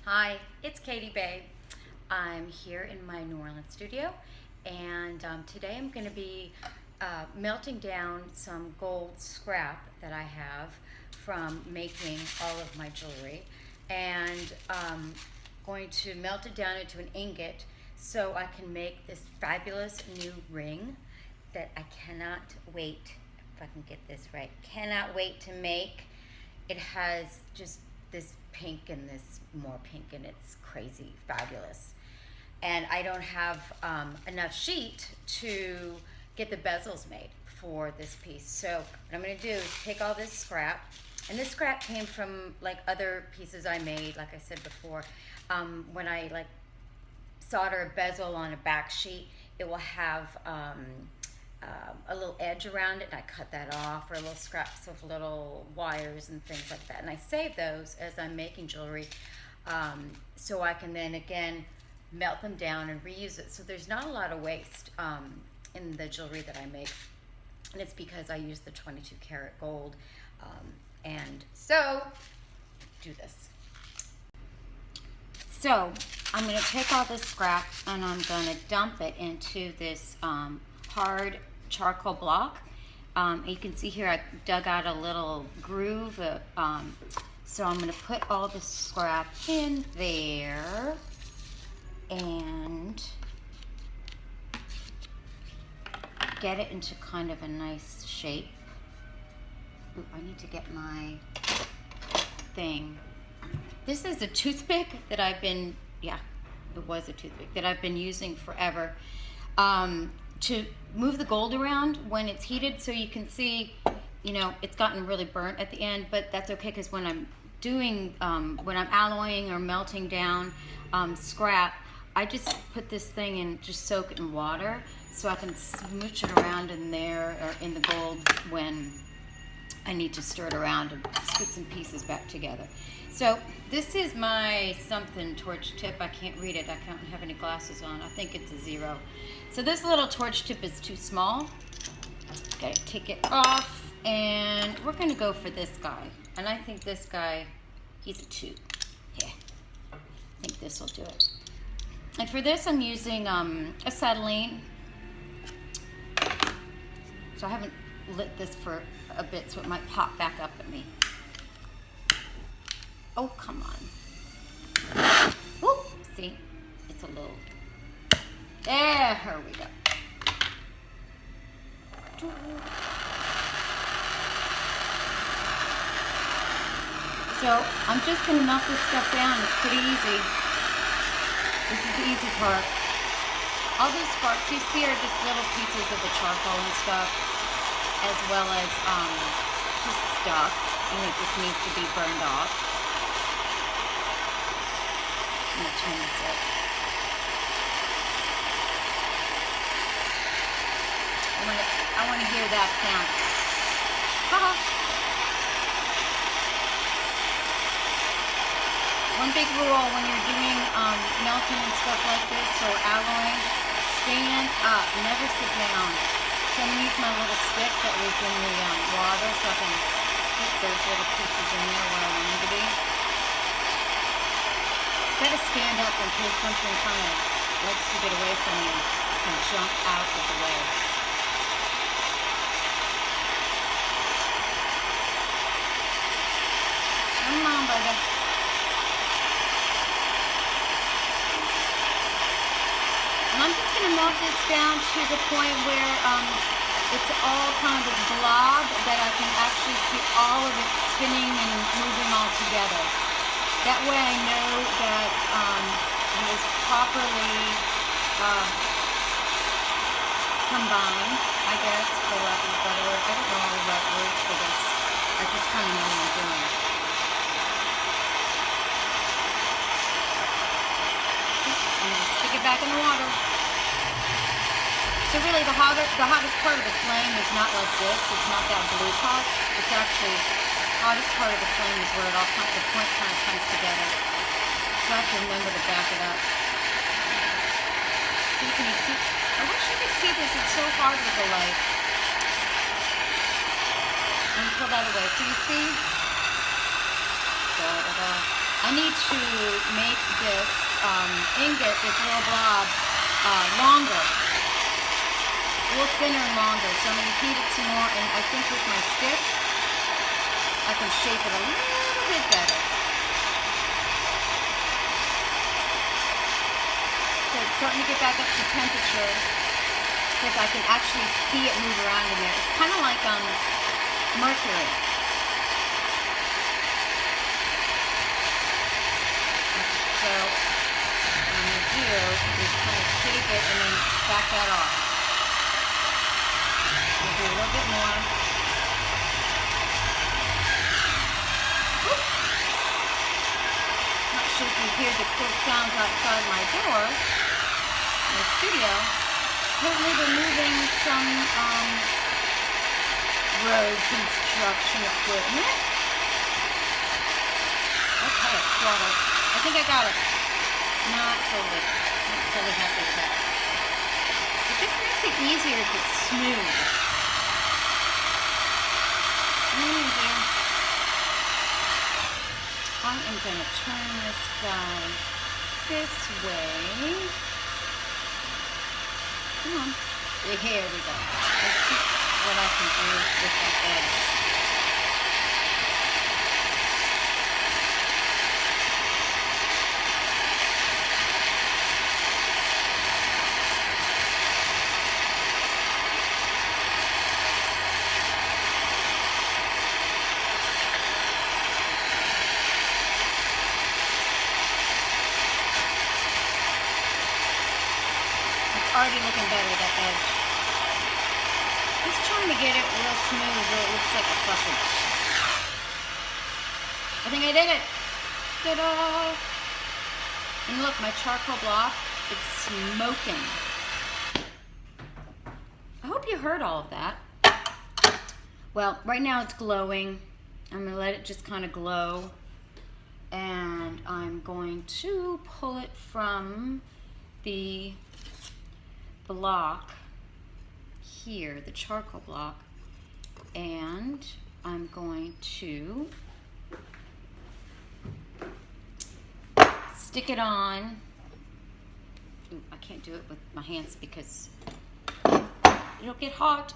Hi, it's Katie Bay. I'm here in my New Orleans studio, and today I'm going to be melting down some gold scrap that I have from making all of my jewelry, and going to melt it down into an ingot so I can make this fabulous new ring that I cannot wait, if I can get this right, cannot wait to make. It has just this pink and this more pink, and it's crazy fabulous. And I don't have enough sheet to get the bezels made for this piece. So what I'm going to do is take all this scrap, and this scrap came from like other pieces I made, like I said before. When I like solder a bezel on a back sheet, it will have a little edge around it, and I cut that off, or little scraps of little wires and things like that. And I save those as I'm making jewelry, so I can then again melt them down and reuse it. So there's not a lot of waste in the jewelry that I make, and it's because I use the 22 karat gold. And so do this. So I'm going to take all this scrap and I'm going to dump it into this hard charcoal block. You can see here I dug out a little groove, so I'm going to put all the scrap in there and get it into kind of a nice shape. Ooh, I need to get my thing. This is a toothpick that I've been, it was a toothpick that I've been using forever. To move the gold around when it's heated, so you can see, it's gotten really burnt at the end, but that's okay, because when I'm doing, when I'm alloying or melting down scrap, I just put this thing and just soak it in water so I can smooch it around in there or in the gold when I need to stir it around and put some pieces back together. So this is my something torch tip. I can't read it. I don't have any glasses on. I think it's a 0. So this little torch tip is too small. Gotta take it off, and we're gonna go for this guy. And I think this guy, he's a 2. Yeah, I think this will do it. And for this, I'm using acetylene. So I haven't lit this for a bit, so it might pop back up at me. Oh, come on. Whoop, see, it's a little, there we go. So I'm just gonna melt this stuff down. It's pretty easy. This is the easy part. All those sparks you see are just little pieces of the charcoal and stuff, as well as just stuff, and it just needs to be burned off. I'm gonna turn this up. I want to hear that sound. One big rule when you're doing melting and stuff like this, or alloying, stand up, never sit down. So I'm going to use my little stick that was in the water so I can stick those little pieces in there where I want them to be. Gotta stand up in case something kind of likes to get away from you. You can jump out of the way. Come on, brother. And I'm just gonna melt this down to the point where it's all kind of a blob that I can actually see all of it spinning and moving all together. That way I know that it was properly combined, I guess, for lack of a better word. I don't know all the right words for this. I just kind of know what I'm doing. I'm going to stick it back in the water. So really the hottest part of the flame is not like this. It's not that blue part. It's actually hottest part of the flame is where it all the point kind of comes together. So I have to remember to back it up. See, can you see? I wish you could see this. It's so hard with the light. And pull that away. So you see? Da, da, da. I need to make this ingot, this little blob, longer. A little thinner and longer. So I'm going to heat it some more, and I think with my stick, I can shape it a little bit better. So it's starting to get back up to temperature, because I can actually see it move around in there. It's kind of like mercury. So what I'm going to do is kind of shape it and then back that off. We'll do a little bit more. Whoop. Not sure if you hear the cool sounds outside my door in the studio. Apparently they're moving some road construction equipment. Okay, water. I think I got it. Not totally happy with that. It just makes it easier if it's smooth. I am going to turn this guy this way. Come on. Here we go. Let's see what I can do with that edge. Already looking better, that edge. Just trying to get it real smooth where it looks like a sausage. I think I did it. Ta-da! And look, my charcoal block, it's smoking. I hope you heard all of that. Well, right now it's glowing. I'm going to let it just kind of glow. And I'm going to pull it from the block here, the charcoal block, and I'm going to stick it on. Ooh, I can't do it with my hands because it'll get hot.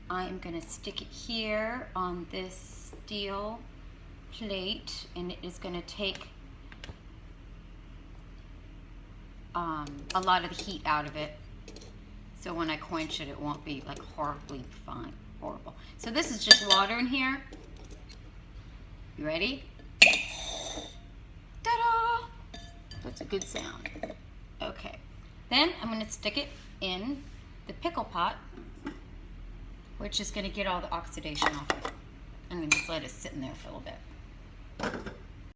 I am going to stick it here on this steel plate, and it is going to take a lot of the heat out of it, so when I quench it, it won't be like horribly horrible. So this is just water in here. You ready? Ta-da! That's a good sound. Okay, then I'm going to stick it in the pickle pot, which is going to get all the oxidation off it. I'm going to just let it sit in there for a little bit.